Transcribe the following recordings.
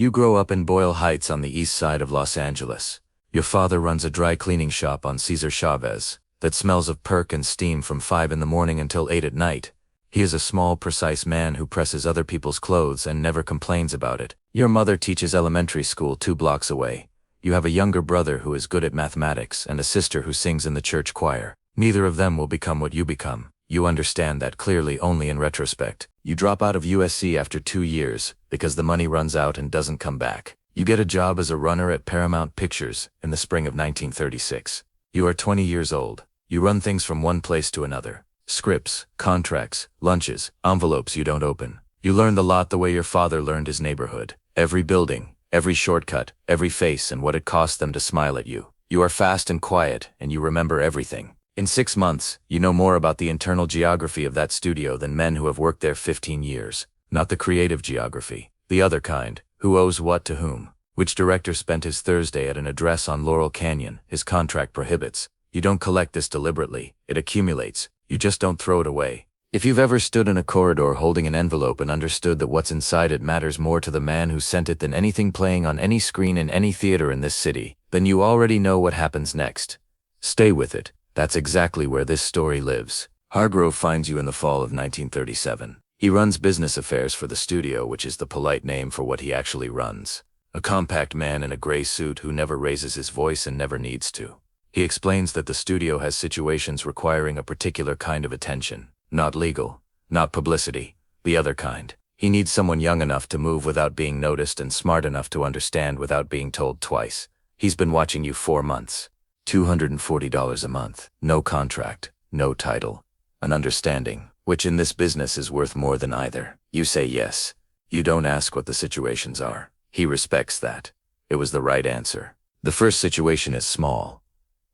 You grow up in Boyle Heights on the east side of Los Angeles. Your father runs a dry cleaning shop on Cesar Chavez that smells of perk and steam from 5 in the morning until 8 at night. He is a small, precise man who presses other people's clothes and never complains about it. Your mother teaches elementary school 2 blocks away. You have a younger brother who is good at mathematics and a sister who sings in the church choir. Neither of them will become what you become. You understand that clearly only in retrospect. You drop out of USC after 2 years because the money runs out and doesn't come back. You get a job as a runner at Paramount Pictures in the spring of 1936. You are 20 years old. You run things from one place to another. Scripts, contracts, lunches, envelopes you don't open. You learn the lot the way your father learned his neighborhood. Every building, every shortcut, every face and what it cost them to smile at you. You are fast and quiet and you remember everything. In 6 months, you know more about the internal geography of that studio than men who have worked there 15 years. Not the creative geography, the other kind, who owes what to whom, which director spent his Thursday at an address on Laurel Canyon, his contract prohibits. You don't collect this deliberately, it accumulates, you just don't throw it away. If you've ever stood in a corridor holding an envelope and understood that what's inside it matters more to the man who sent it than anything playing on any screen in any theater in this city, then you already know what happens next. Stay with it. That's exactly where this story lives. Hargrove finds you in the fall of 1937. He runs business affairs for the studio, which is the polite name for what he actually runs. A compact man in a gray suit who never raises his voice and never needs to. He explains that the studio has situations requiring a particular kind of attention. Not legal, not publicity, the other kind. He needs someone young enough to move without being noticed and smart enough to understand without being told twice. He's been watching you 4 months. $240 a month, no contract, no title, an understanding, which in this business is worth more than either. You say yes. You don't ask what the situations are. He respects that. It was the right answer. The first situation is small.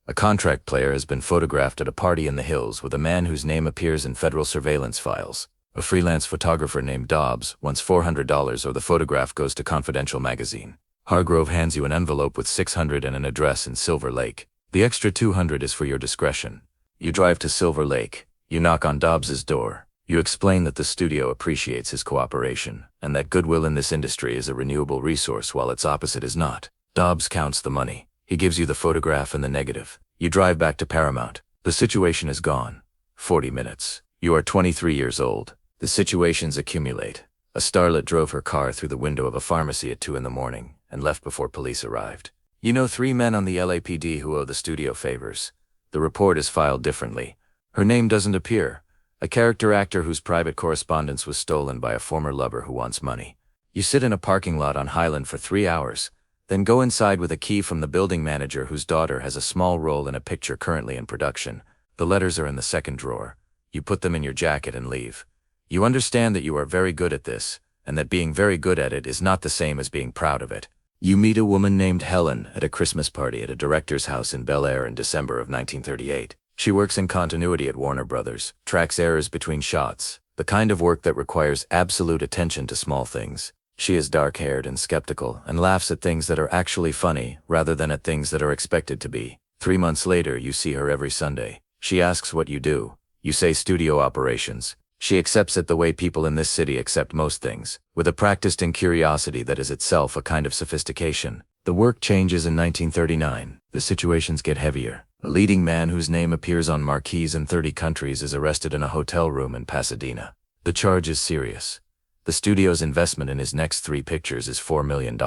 A contract player has been photographed at a party in the hills with a man whose name appears in federal surveillance files. A freelance photographer named Dobbs wants $400 or the photograph goes to Confidential magazine. Hargrove hands you an envelope with $600 and an address in Silver Lake. The extra $200 is for your discretion. You drive to Silver Lake. You knock on Dobbs's door. You explain that the studio appreciates his cooperation, and that goodwill in this industry is a renewable resource while its opposite is not. Dobbs counts the money. He gives you the photograph and the negative. You drive back to Paramount. The situation is gone. 40 minutes. You are 23 years old. The situations accumulate. A starlet drove her car through the window of a pharmacy at 2 in the morning and left before police arrived. You know 3 men on the LAPD who owe the studio favors. The report is filed differently. Her name doesn't appear. A character actor whose private correspondence was stolen by a former lover who wants money. You sit in a parking lot on Highland for 3 hours, then go inside with a key from the building manager whose daughter has a small role in a picture currently in production. The letters are in the second drawer. You put them in your jacket and leave. You understand that you are very good at this, and that being very good at it is not the same as being proud of it. You meet a woman named Helen at a Christmas party at a director's house in Bel Air in December of 1938. She works in continuity at Warner Brothers, tracks errors between shots, the kind of work that requires absolute attention to small things. She is dark-haired and skeptical and laughs at things that are actually funny rather than at things that are expected to be. 3 months later, you see her every Sunday. She asks what you do. You say studio operations. She accepts it the way people in this city accept most things, with a practiced in curiosity that is itself a kind of sophistication. The work changes in 1939. The situations get heavier. A leading man whose name appears on marquees in 30 countries is arrested in a hotel room in Pasadena. The charge is serious. The studio's investment in his next 3 pictures is $4 million.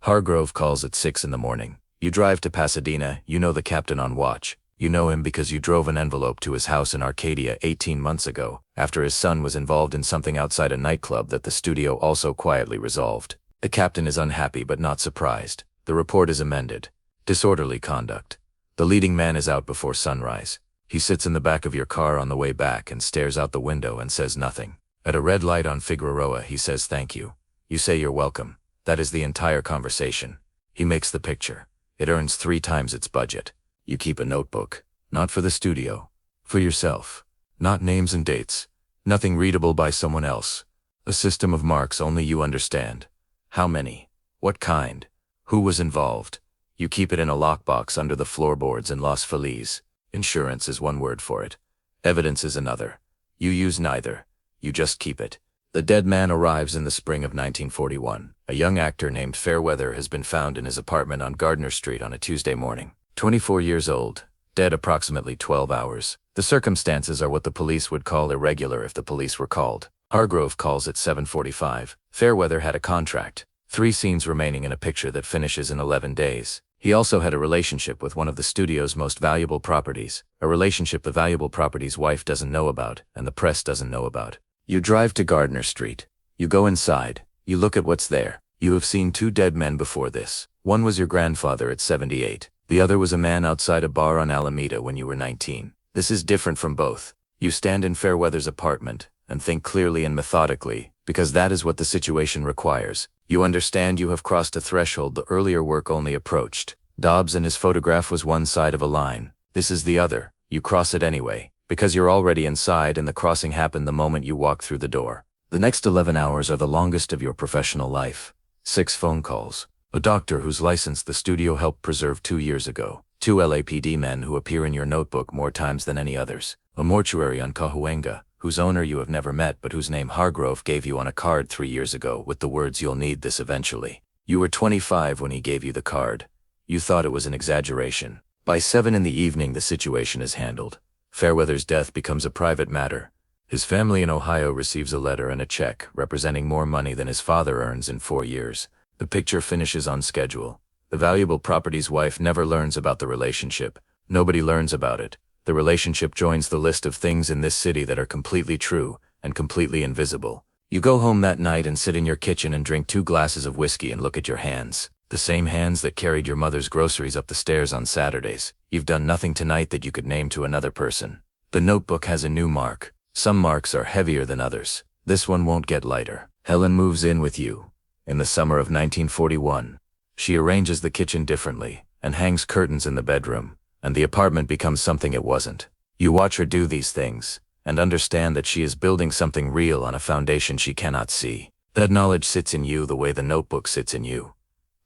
Hargrove calls at 6 in the morning. You drive to Pasadena. You know the captain on watch. You know him because you drove an envelope to his house in Arcadia 18 months ago, after his son was involved in something outside a nightclub that the studio also quietly resolved. The captain is unhappy but not surprised. The report is amended. Disorderly conduct. The leading man is out before sunrise. He sits in the back of your car on the way back and stares out the window and says nothing. At a red light on Figueroa, he says thank you. You say you're welcome. That is the entire conversation. He makes the picture. It earns 3 times its budget. You keep a notebook. Not for the studio. For yourself. Not names and dates. Nothing readable by someone else. A system of marks only you understand. How many? What kind? Who was involved? You keep it in a lockbox under the floorboards in Los Feliz. Insurance is one word for it. Evidence is another. You use neither. You just keep it. The dead man arrives in the spring of 1941. A young actor named Fairweather has been found in his apartment on Gardner Street on a Tuesday morning. 24 years old, dead approximately 12 hours. The circumstances are what the police would call irregular if the police were called. Hargrove calls at 7:45. Fairweather had a contract. 3 scenes remaining in a picture that finishes in 11 days. He also had a relationship with one of the studio's most valuable properties, a relationship the valuable property's wife doesn't know about and the press doesn't know about. You drive to Gardner Street. You go inside. You look at what's there. You have seen 2 dead men before this. One was your grandfather at 78. The other was a man outside a bar on Alameda when you were 19. This is different from both. You stand in Fairweather's apartment and think clearly and methodically, because that is what the situation requires. You understand you have crossed a threshold the earlier work only approached. Dobbs and his photograph was one side of a line. This is the other. You cross it anyway, because you're already inside and the crossing happened the moment you walk through the door. The next 11 hours are the longest of your professional life. 6 phone calls. A doctor whose license the studio helped preserve 2 years ago. 2 LAPD men who appear in your notebook more times than any others. A mortuary on Cahuenga, whose owner you have never met but whose name Hargrove gave you on a card 3 years ago with the words "You'll need this eventually." You were 25 when he gave you the card. You thought it was an exaggeration. By 7 in the evening the situation is handled. Fairweather's death becomes a private matter. His family in Ohio receives a letter and a check representing more money than his father earns in 4 years. The picture finishes on schedule. The valuable property's wife never learns about the relationship. Nobody learns about it. The relationship joins the list of things in this city that are completely true and completely invisible. You go home that night and sit in your kitchen and drink 2 glasses of whiskey and look at your hands. The same hands that carried your mother's groceries up the stairs on Saturdays. You've done nothing tonight that you could name to another person. The notebook has a new mark. Some marks are heavier than others. This one won't get lighter. Helen moves in with you in the summer of 1941. She arranges the kitchen differently and hangs curtains in the bedroom, and the apartment becomes something it wasn't. You watch her do these things and understand that she is building something real on a foundation she cannot see. That knowledge sits in you the way the notebook sits in you.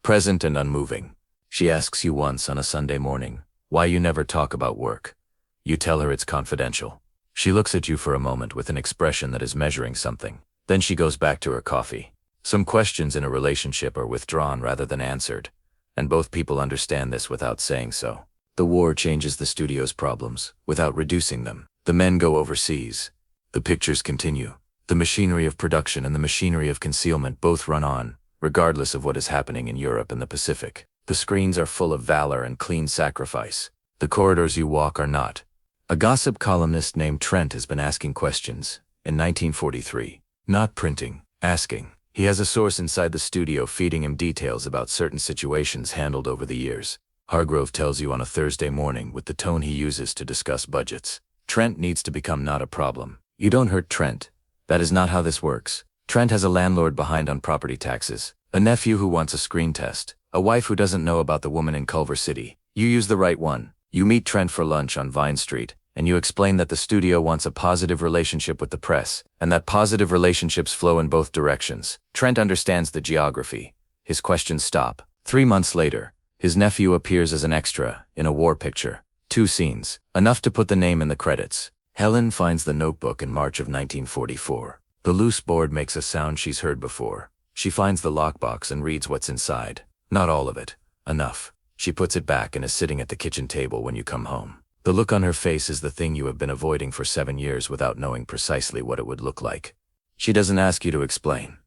Present and unmoving. She asks you once on a Sunday morning why you never talk about work. You tell her it's confidential. She looks at you for a moment with an expression that is measuring something. Then she goes back to her coffee. Some questions in a relationship are withdrawn rather than answered, and both people understand this without saying so. The war changes the studio's problems without reducing them. The men go overseas. The pictures continue. The machinery of production and the machinery of concealment both run on, regardless of what is happening in Europe and the Pacific. The screens are full of valor and clean sacrifice. The corridors you walk are not. A gossip columnist named Trent has been asking questions in 1943. Not printing, asking. He has a source inside the studio feeding him details about certain situations handled over the years. Hargrove tells you on a Thursday morning with the tone he uses to discuss budgets. Trent needs to become not a problem. You don't hurt Trent. That is not how this works. Trent has a landlord behind on property taxes, a nephew who wants a screen test, a wife who doesn't know about the woman in Culver City. You use the right one. You meet Trent for lunch on Vine Street, and you explain that the studio wants a positive relationship with the press, and that positive relationships flow in both directions. Trent understands the geography. His questions stop. 3 months later, his nephew appears as an extra in a war picture. 2 scenes, enough to put the name in the credits. Helen finds the notebook in March of 1944. The loose board makes a sound she's heard before. She finds the lockbox and reads what's inside. Not all of it. Enough. She puts it back and is sitting at the kitchen table when you come home. The look on her face is the thing you have been avoiding for 7 years without knowing precisely what it would look like. She doesn't ask you to explain.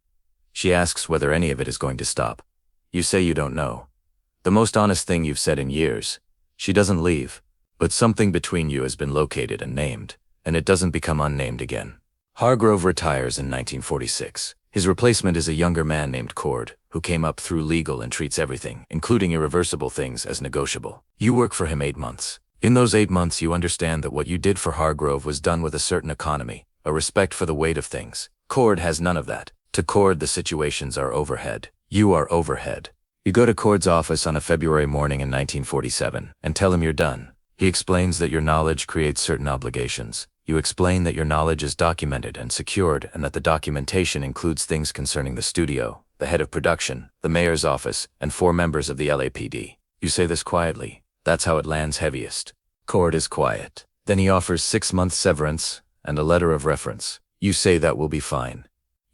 She asks whether any of it is going to stop. You say you don't know. The most honest thing you've said in years. She doesn't leave, but something between you has been located and named, and it doesn't become unnamed again. Hargrove retires in 1946. His replacement is a younger man named Cord, who came up through legal and treats everything, including irreversible things, as negotiable. You work for him 8 months. In those 8 months you understand that what you did for Hargrove was done with a certain economy, a respect for the weight of things. Cord has none of that. To Cord the situations are overhead. You are overhead. You go to Cord's office on a February morning in 1947 and tell him you're done. He explains that your knowledge creates certain obligations. You explain that your knowledge is documented and secured and that the documentation includes things concerning the studio, the head of production, the mayor's office, and 4 members of the LAPD. You say this quietly. That's how it lands heaviest. Cord is quiet. Then he offers 6 months severance and a letter of reference. You say that will be fine.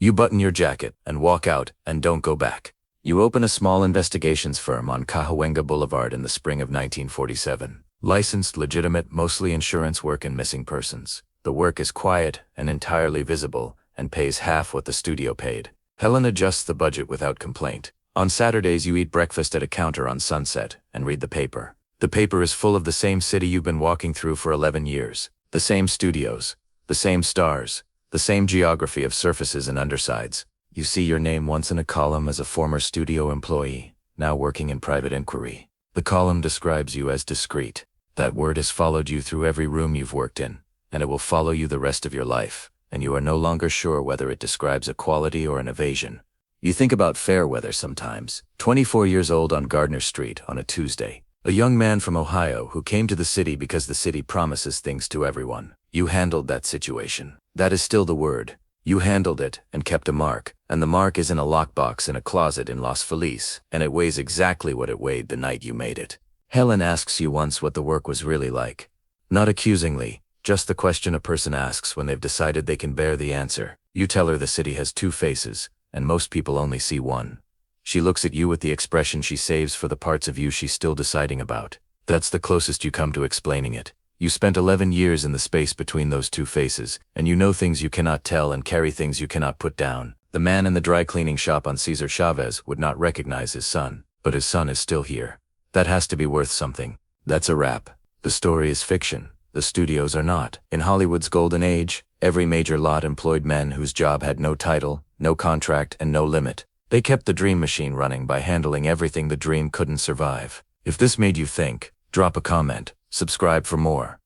You button your jacket and walk out and don't go back. You open a small investigations firm on Cahuenga Boulevard in the spring of 1947. Licensed, legitimate, mostly insurance work and missing persons. The work is quiet and entirely visible and pays half what the studio paid. Helen adjusts the budget without complaint. On Saturdays you eat breakfast at a counter on Sunset and read the paper. The paper is full of the same city you've been walking through for 11 years. The same studios. The same stars. The same geography of surfaces and undersides. You see your name once in a column as a former studio employee, now working in private inquiry. The column describes you as discreet. That word has followed you through every room you've worked in, and it will follow you the rest of your life, and you are no longer sure whether it describes a quality or an evasion. You think about fair weather sometimes. 24 years old on Gardner Street on a Tuesday. A young man from Ohio who came to the city because the city promises things to everyone. You handled that situation. That is still the word. You handled it and kept a mark, and the mark is in a lockbox in a closet in Los Feliz, and it weighs exactly what it weighed the night you made it. Helen asks you once what the work was really like. Not accusingly, just the question a person asks when they've decided they can bear the answer. You tell her the city has two faces, and most people only see one. She looks at you with the expression she saves for the parts of you she's still deciding about. That's the closest you come to explaining it. You spent 11 years in the space between those two faces, and you know things you cannot tell and carry things you cannot put down. The man in the dry cleaning shop on Cesar Chavez would not recognize his son, but his son is still here. That has to be worth something. That's a wrap. The story is fiction. The studios are not. In Hollywood's golden age, every major lot employed men whose job had no title, no contract, and no limit. They kept the dream machine running by handling everything the dream couldn't survive. If this made you think, drop a comment, subscribe for more.